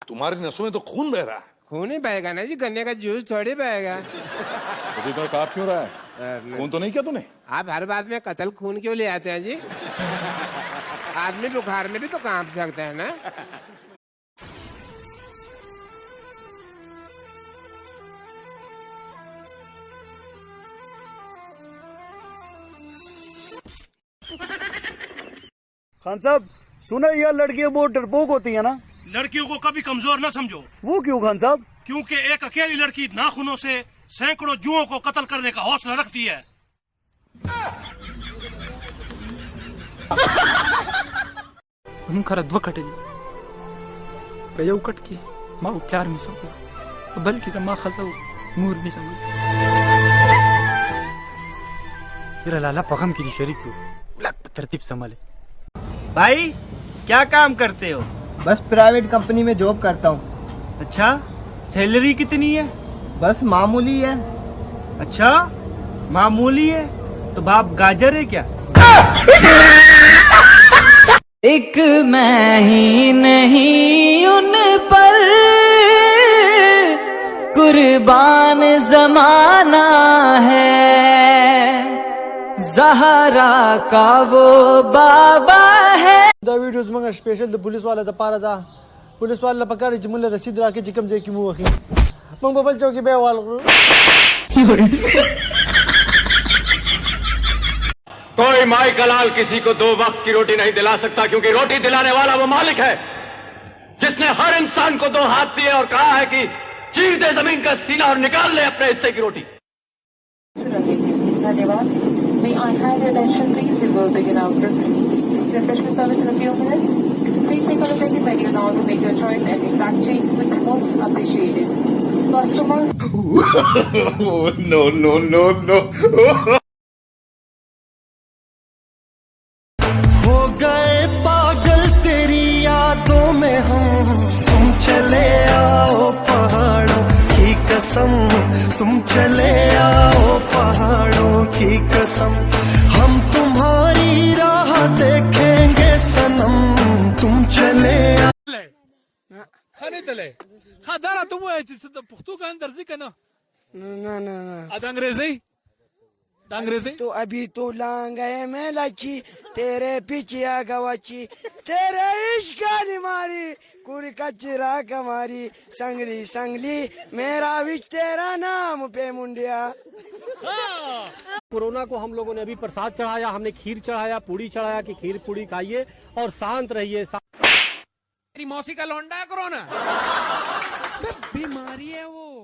तुम्हारी नसों में तो खून बह रहा है। खून ही बहेगा ना जी, गन्ने का जूस थोड़ी बहेगा। तो इतना कांप क्यों रहा है? खून तो नहीं किया तूने? आप हर बात में कत्ल खून क्यों ले आते हैं जी? आदमी बुखार में भी तो कांप सकता है ना। खान साहब सुना, यह लड़कियां बहुत डरपोक होती है ना? लड़कियों को कभी कमजोर न समझो। वो क्यों खान साहब? क्योंकि एक अकेली लड़की नाखूनों से सैकड़ों जुओं को कत्ल करने का हौसला रखती है। हम खरद्व कटेली पयौ कटकी माँ प्यार में सब बल्कि जमा खजाऊ मूर में सब तेरा लाला पगम की शरीक को तरतीब संभाले। भाई क्या काम करते हो? बस प्राइवेट कंपनी में जॉब करता हूँ। अच्छा, सैलरी कितनी है? बस मामूली है। अच्छा मामूली है, तो बाप गाजर है क्या? एक मैं ही नहीं उन पर कुर्बान जमाना है, ज़हरा का वो बाबा है। वीडियोस मंगा स्पेशल द पुलिस वाला द पारा दा पुलिस वाला पकार जमुले रसीद राके जिकम जे की मु वखी मंग बबल चौकी बे वाल। कोई माई का लाल किसी को 2 वक्त की रोटी नहीं दिला सकता, क्योंकि रोटी दिलाने वाला वो मालिक है जिसने हर इंसान को 2 हाथ दिए और कहा है कि चीर दे जमीन का सीना और निकाल ले अपने हिस्से की रोटी। धन्यवाद। May I have your attention please? We will begin our refreshment service in a few minutes. Please take a look at the menu now to make your choice and exact change would be most appreciated. Customers. No. हो गए पागल तेरी यादों में हम, तुम चले आओ पहाड़ों की कसम, तुम चले आओ पहाड़ों की कसम, हम तुम्हारी राह देखेंगे सनम, तुम चले आओ। खाने तले खादारा तुम है जिस पुख्तू का अंदर जिक्र ना ना अद अंग्रेजी तो अभी तो लांगे में लची तेरे पीछे गवाची, तेरे इश्क की मारी कुरी कचरा कमारी, संगली संगली मेरा विच तेरा नाम पे मुंडिया। कोरोना को हम लोगों ने अभी प्रसाद चढ़ाया, हमने खीर चढ़ाया, पूड़ी चढ़ाया कि खीर पूड़ी खाइए और शांत रहिए। मेरी मौसी का लौंडा है कोरोना, बीमारी है वो।